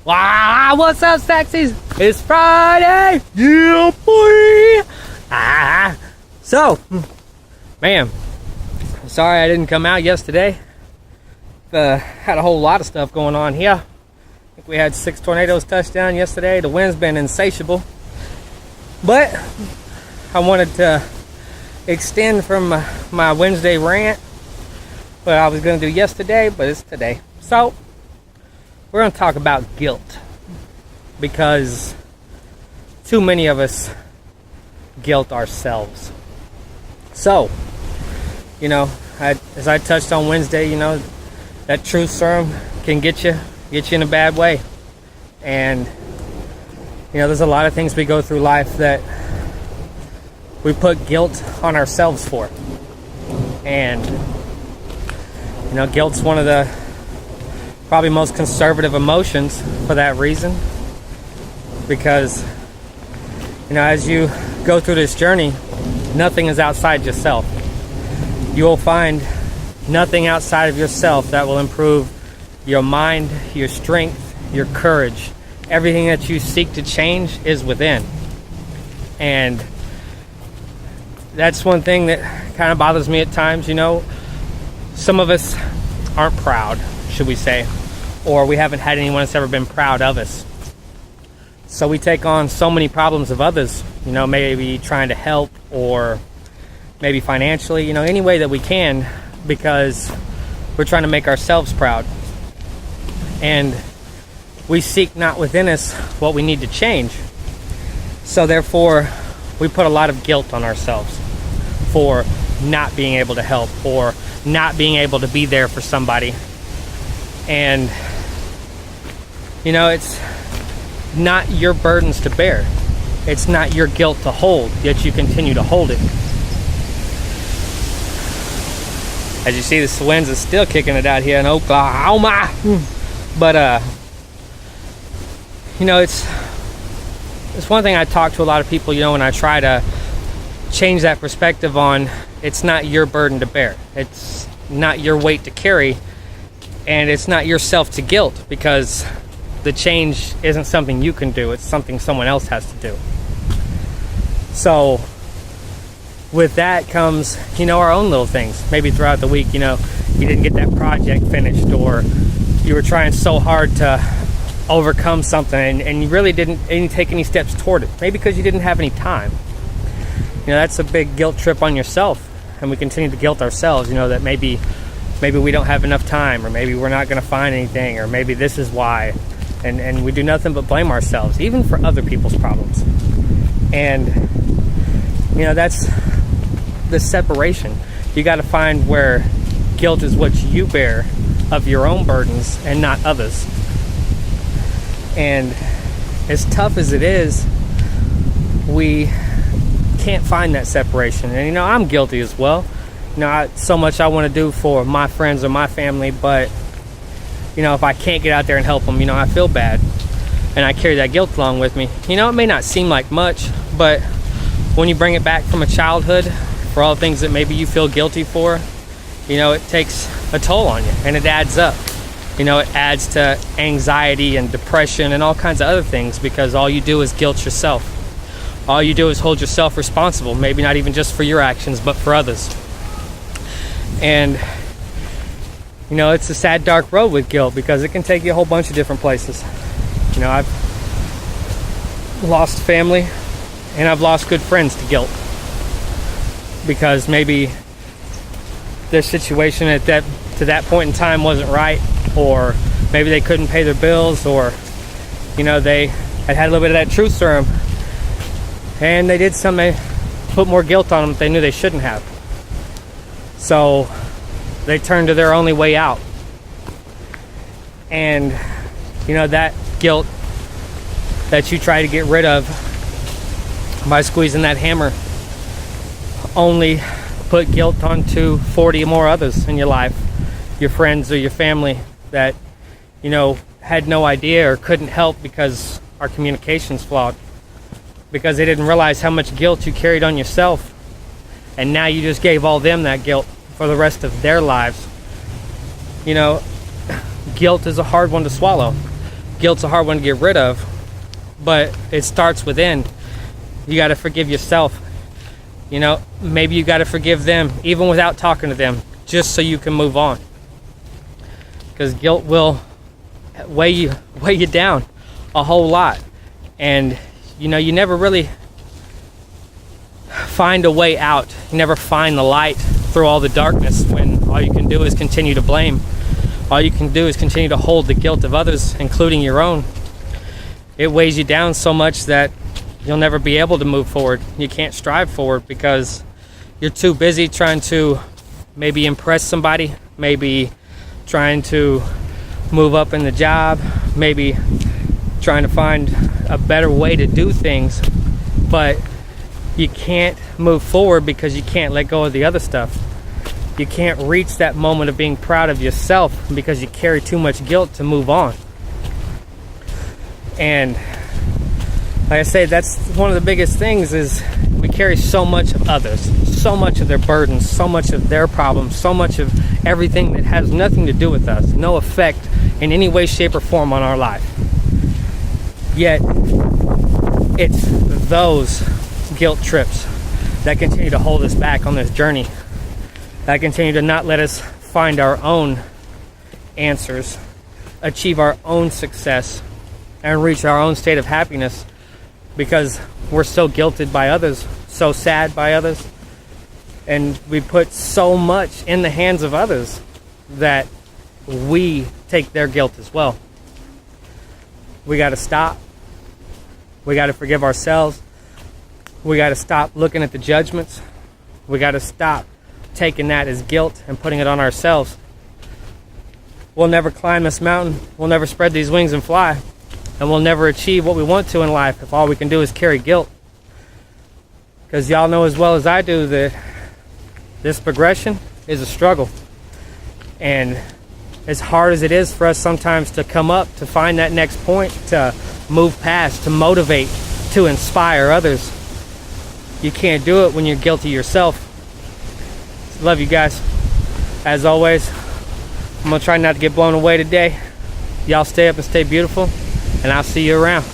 Wow, what's up, sexies? It's Friday! Yeah, boy! So, man, sorry I didn't come out yesterday. Had a whole lot of stuff going on here. I think we had 6 tornadoes touch down yesterday. The wind's been insatiable. But I wanted to extend from my Wednesday rant. What I was going to do yesterday, but it's today. So, we're going to talk about guilt. Because too many of us guilt ourselves. So, as I touched on Wednesday, that truth serum can get you in a bad way. And there's a lot of things we go through life that we put guilt on ourselves for. And guilt's one of the probably most conservative emotions for that reason. Because as you go through this journey, nothing is outside yourself. You will find nothing outside of yourself that will improve your mind, your strength, your courage. Everything that you seek to change is within. And that's one thing that kind of bothers me at times. Some of us aren't proud, should we say, or we haven't had anyone that's ever been proud of us. So we take on so many problems of others, maybe trying to help, or maybe financially, any way that we can, because we're trying to make ourselves proud. And we seek not within us what we need to change. So therefore, we put a lot of guilt on ourselves for not being able to help, or not being able to be there for somebody. And it's not your burdens to bear. It's not your guilt to hold, yet you continue to hold it. As you see, the winds are still kicking it out here in Oklahoma. But it's one thing I talk to a lot of people, when I try to change that perspective on, it's not your burden to bear. It's not your weight to carry, and it's not yourself to guilt, because the change isn't something you can do, it's something someone else has to do. So with that comes, our own little things. Maybe throughout the week, you didn't get that project finished, or you were trying so hard to overcome something and you really didn't take any steps toward it. Maybe because you didn't have any time. That's a big guilt trip on yourself. And we continue to guilt ourselves, that maybe we don't have enough time, or maybe we're not going to find anything, or maybe this is why. And we do nothing but blame ourselves, even for other people's problems. And, that's the separation. You got to find where guilt is what you bear of your own burdens and not others. And as tough as it is, we can't find that separation. And I'm guilty as well. So much I want to do for my friends or my family, but if I can't get out there and help them, I feel bad, and I carry that guilt along with me. It may not seem like much, but when you bring it back from a childhood, for all the things that maybe you feel guilty for, it takes a toll on you, and it adds up. It adds to anxiety and depression and all kinds of other things, because all you do is guilt yourself. All you do is hold yourself responsible, maybe not even just for your actions, but for others. And it's a sad, dark road with guilt, because it can take you a whole bunch of different places. I've lost family, and I've lost good friends to guilt, because maybe their situation to that point in time wasn't right, or maybe they couldn't pay their bills, or they had a little bit of that truth serum, and they did something, put more guilt on them that they knew they shouldn't have. So they turned to their only way out. And that guilt that you try to get rid of by squeezing that hammer only put guilt onto 40 more others in your life, your friends or your family, that had no idea or couldn't help because our communication's flawed, because they didn't realize how much guilt you carried on yourself, and now you just gave all them that guilt for the rest of their lives. Guilt is a hard one to swallow, Guilt's a hard one to get rid of, but it starts within. You got to forgive yourself. You know, maybe you got to forgive them even without talking to them, just so you can move on. Because guilt will weigh you down a whole lot, and you know, you never really find a way out. You never find the light through all the darkness when all you can do is continue to blame. All you can do is continue to hold the guilt of others, including your own. It weighs you down so much that you'll never be able to move forward. You can't strive forward because you're too busy trying to maybe impress somebody, maybe trying to move up in the job, maybe trying to find a better way to do things, but you can't move forward because you can't let go of the other stuff. You can't reach that moment of being proud of yourself because you carry too much guilt to move on. And like I say, that's one of the biggest things, is we carry so much of others, so much of their burdens, so much of their problems, so much of everything that has nothing to do with us, no effect in any way, shape, or form on our life. Yet, it's those guilt trips that continue to hold us back on this journey, that continue to not let us find our own answers, achieve our own success, and reach our own state of happiness, because we're so guilted by others, so sad by others, and we put so much in the hands of others that we take their guilt as well. We got to stop. We got to forgive ourselves. We got to stop looking at the judgments. We got to stop taking that as guilt and putting it on ourselves. We'll never climb this mountain. We'll never spread these wings and fly. And we'll never achieve what we want to in life if all we can do is carry guilt. Because y'all know as well as I do that this progression is a struggle. And as hard as it is for us sometimes to come up, to find that next point, to move past, to motivate, to inspire others, you can't do it when you're guilty yourself. Love you guys. As always, I'm going to try not to get blown away today. Y'all stay up and stay beautiful, and I'll see you around.